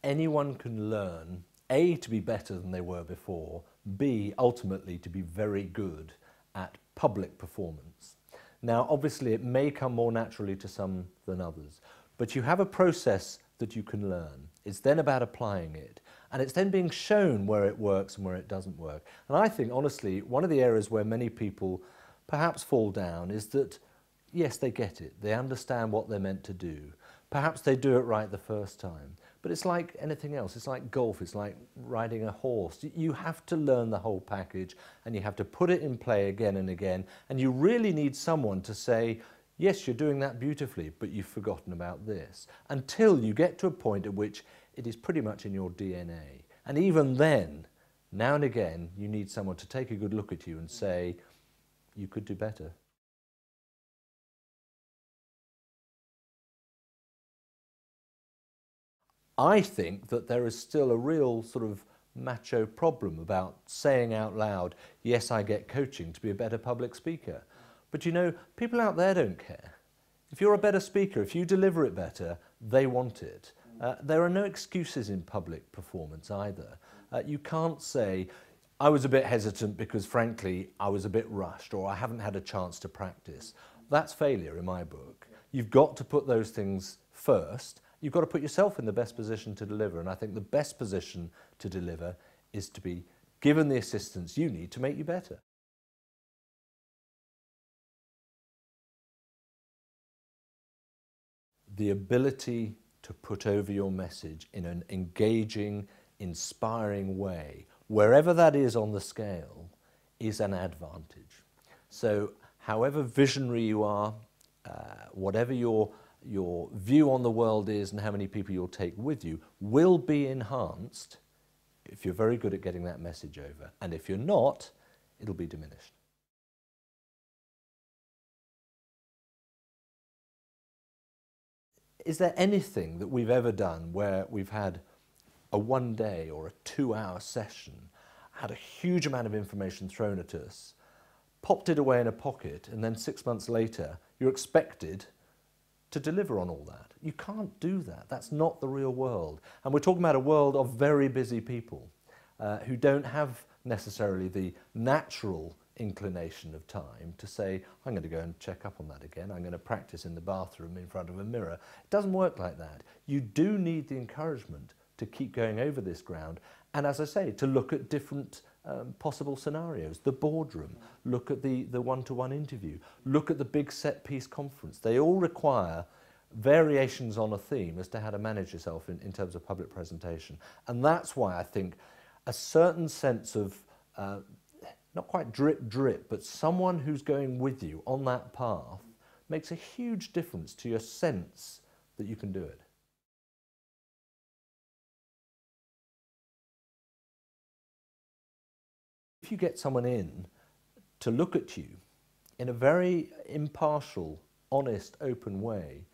anyone can learn, A, to be better than they were before, B, ultimately to be very good at public performance. Now, obviously, it may come more naturally to some than others, but you have a process that you can learn. It's then about applying it, and it's then being shown where it works and where it doesn't work. And I think, honestly, one of the areas where many people perhaps fall down is that, yes, they get it. They understand what they're meant to do. Perhaps they do it right the first time. But it's like anything else. It's like golf. It's like riding a horse. You have to learn the whole package, and you have to put it in play again and again. And you really need someone to say, yes, you're doing that beautifully, but you've forgotten about this, until you get to a point at which it is pretty much in your DNA. And even then, now and again, you need someone to take a good look at you and say, you could do better. I think that there is still a real sort of macho problem about saying out loud, yes, I get coaching to be a better public speaker. But you know, people out there don't care. If you're a better speaker, if you deliver it better, they want it. There are no excuses in public performance either. You can't say, I was a bit hesitant because frankly, I was a bit rushed, or I haven't had a chance to practice. That's failure in my book. You've got to put those things first. You've got to put yourself in the best position to deliver, and I think the best position to deliver is to be given the assistance you need to make you better. The ability to put over your message in an engaging, inspiring way, wherever that is on the scale, is an advantage. So however visionary you are, whatever your view on the world is and how many people you'll take with you will be enhanced if you're very good at getting that message over. And if you're not, it'll be diminished. Is there anything that we've ever done where we've had a 1 day or a 2-hour session, had a huge amount of information thrown at us, popped it away in a pocket, and then 6 months later you're expected to deliver on all that? You can't do that. That's not the real world. And we're talking about a world of very busy people who don't have necessarily the natural inclination of time to say, I'm going to go and check up on that again. I'm going to practice in the bathroom in front of a mirror. It doesn't work like that. You do need the encouragement to keep going over this ground. And as I say, to look at different possible scenarios, the boardroom, look at the one-to-one interview, look at the big set-piece conference. They all require variations on a theme as to how to manage yourself in terms of public presentation. And that's why I think a certain sense of, not quite drip drip, but someone who's going with you on that path makes a huge difference to your sense that you can do it. If you get someone in to look at you in a very impartial, honest, open way,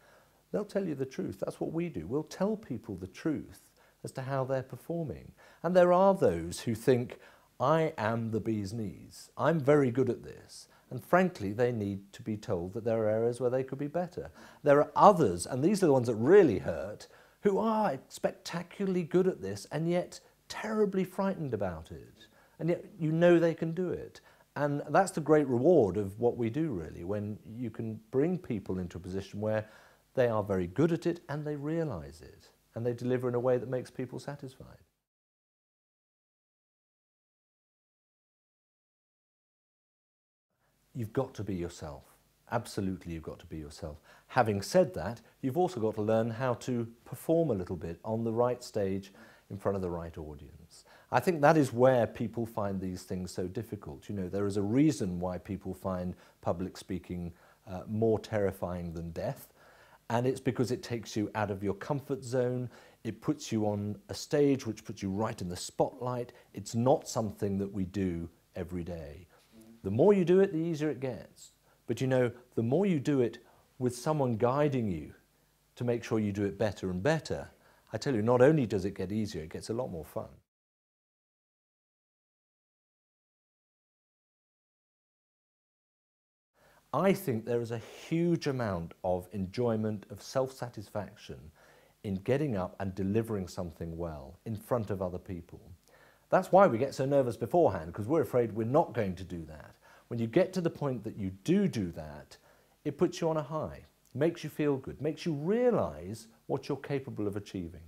they'll tell you the truth. That's what we do. We'll tell people the truth as to how they're performing. And there are those who think, I am the bee's knees. I'm very good at this. And frankly, they need to be told that there are areas where they could be better. There are others, and these are the ones that really hurt, who are spectacularly good at this and yet terribly frightened about it. And yet you know they can do it. And that's the great reward of what we do, really, when you can bring people into a position where they are very good at it and they realise it, and they deliver in a way that makes people satisfied. You've got to be yourself. Absolutely, you've got to be yourself. Having said that, you've also got to learn how to perform a little bit on the right stage in front of the right audience. I think that is where people find these things so difficult. You know, there is a reason why people find public speaking more terrifying than death, and it's because it takes you out of your comfort zone. It puts you on a stage which puts you right in the spotlight. It's not something that we do every day. The more you do it, the easier it gets. But you know, the more you do it with someone guiding you to make sure you do it better and better, I tell you, not only does it get easier, it gets a lot more fun. I think there is a huge amount of enjoyment, of self-satisfaction in getting up and delivering something well in front of other people. That's why we get so nervous beforehand, because we're afraid we're not going to do that. When you get to the point that you do that, it puts you on a high, makes you feel good, makes you realise what you're capable of achieving.